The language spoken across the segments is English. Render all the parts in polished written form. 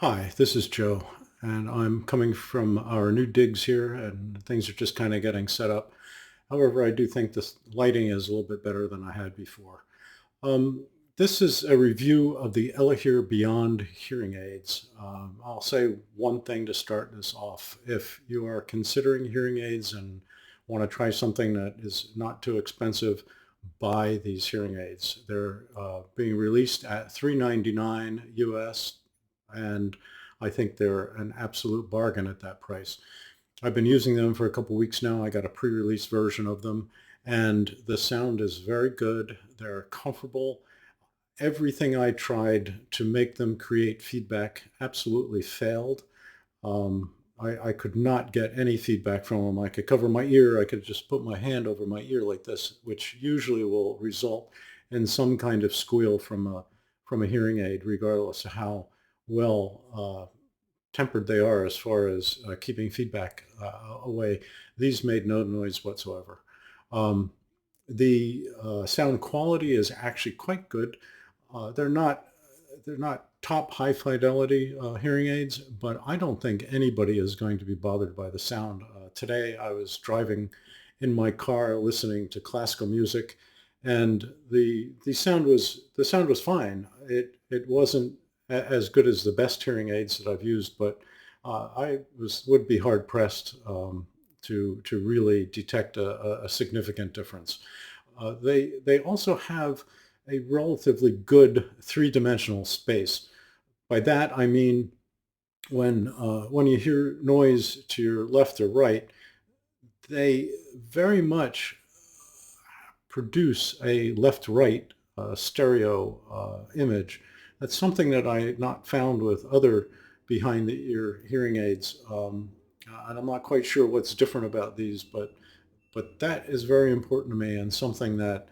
Hi, this is Joe, and I'm coming from our new digs here, and things are just kind of getting set up. However, I do think this lighting is a little bit better than I had before. Um, this is a review of the Elehear Beyond hearing aids. I'll say one thing to start this off. If you are considering hearing aids and want to try something that is not too expensive, buy these hearing aids. They're being released at $399 US, and I think they're an absolute bargain at that price. I've been using them for a couple weeks now. I got a pre-release version of them, and the sound is very good. They're comfortable. Everything I tried to make them create feedback absolutely failed. I could not get any feedback from them. I could cover my ear. I could just put my hand over my ear like this, which usually will result in some kind of squeal from a hearing aid, regardless of how well tempered they are as far as keeping feedback away. These made no noise whatsoever. Um, the sound quality is actually quite good. They're not top high fidelity hearing aids, but I don't think anybody is going to be bothered by the sound. Today I was driving in my car listening to classical music, and the sound was fine. It wasn't as good as the best hearing aids that I've used, but would be hard pressed to really detect a significant difference. They also have a relatively good three-dimensional space. By that I mean when you hear noise to your left or right, they very much produce a left-right stereo image. That's something that I had not found with other behind-the-ear hearing aids, and I'm not quite sure what's different about these, but that is very important to me and something that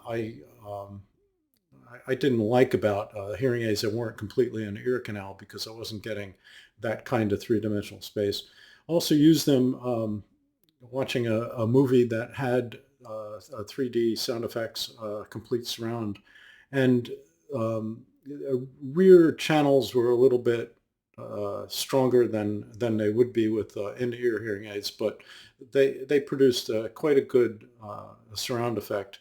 I um, I didn't like about hearing aids that weren't completely an ear canal because I wasn't getting that kind of three-dimensional space. Also use them watching a movie that had 3D sound effects, complete surround, and rear channels were a little bit stronger than they would be with in-ear hearing aids, but they produced quite a good surround effect.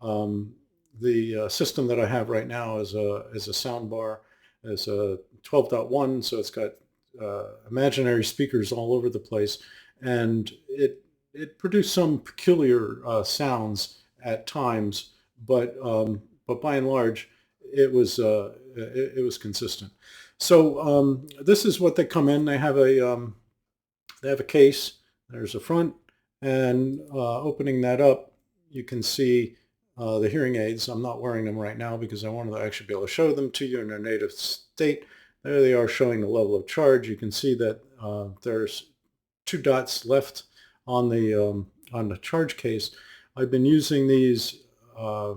Um, the system that I have right now is a sound bar, is a 12.1, so it's got imaginary speakers all over the place, and it produced some peculiar sounds at times, but by and large, it was consistent. So this is what they come in. They have a case. There's a front, and opening that up, you can see the hearing aids. I'm not wearing them right now because I wanted to actually be able to show them to you in their native state. There they are showing the level of charge. You can see that there's two dots left on the charge case. I've been using these uh,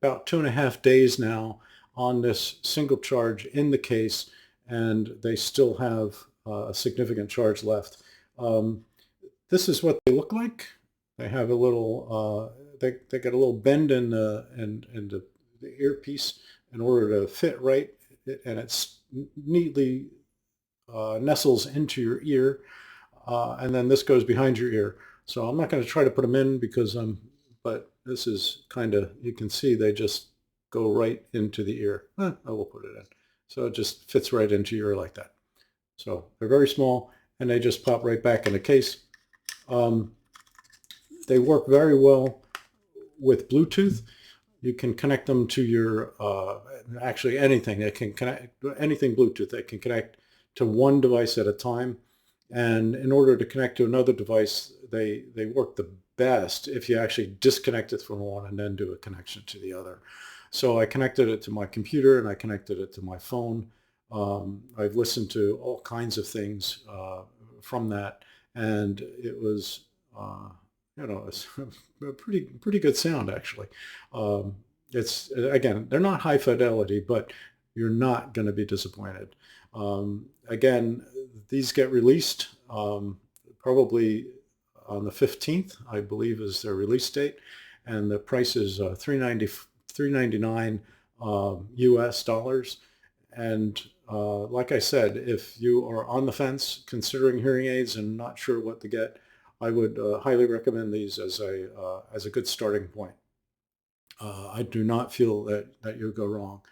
about 2.5 days now on this single charge in the case, and they still have a significant charge left. Um, this is what they look like. They have a little, they get a little bend in the earpiece in order to fit right, and it's neatly nestles into your ear, and then this goes behind your ear. So I'm not going to try to put them in but this is kind of, you can see they just go right into the ear. I will put it in. So it just fits right into your ear like that. So they're very small, and they just pop right back in the case. Um, they work very well with Bluetooth. You can connect them to your, actually anything. They can connect, anything Bluetooth. They can connect to one device at a time. And in order to connect to another device, they work the best if you actually disconnect it from one and then do a connection to the other. So I connected it to my computer and I connected it to my phone. I've listened to all kinds of things from that, and it was, uh, it's a pretty good sound actually. It's again, they're not high fidelity, but you're not going to be disappointed. Again, these get released probably on the 15th, I believe, is their release date, and the price is $399 US dollars, and like I said, if you are on the fence considering hearing aids and not sure what to get, I would highly recommend these as a good starting point. I do not feel that you'll go wrong.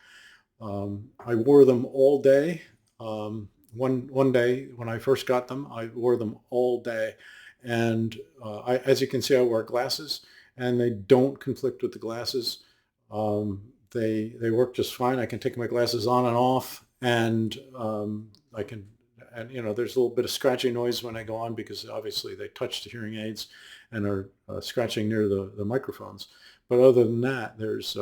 I wore them all day. One day when I first got them, I wore them all day, and as you can see, I wear glasses, and they don't conflict with the glasses. They work just fine. I can take my glasses on and off, and I can, and there's a little bit of scratching noise when I go on because obviously they touch the hearing aids and are scratching near the microphones. But other than that, there's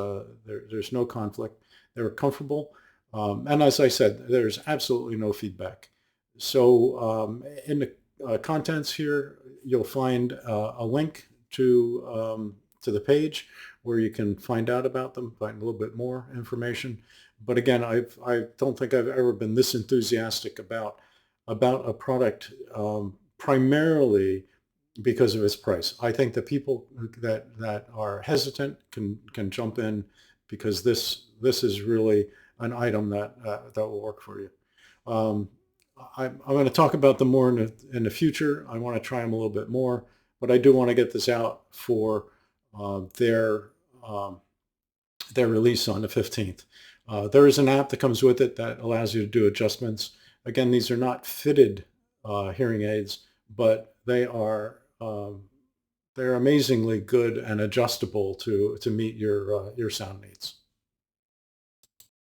no conflict. They were comfortable. And as I said, there's absolutely no feedback. So in the contents here, you'll find a link to the page where you can find out about them, find a little bit more information. But again, I don't think I've ever been this enthusiastic about a product, primarily because of its price. I think the people that are hesitant can jump in because this is really an item that will work for you. Um, I'm going to talk about them more in the future. I want to try them a little bit more, but I do want to get this out for uh, their um, their release on the 15th. There is an app that comes with it that allows you to do adjustments. Again, these are not fitted hearing aids, but they're amazingly good and adjustable to meet your sound needs.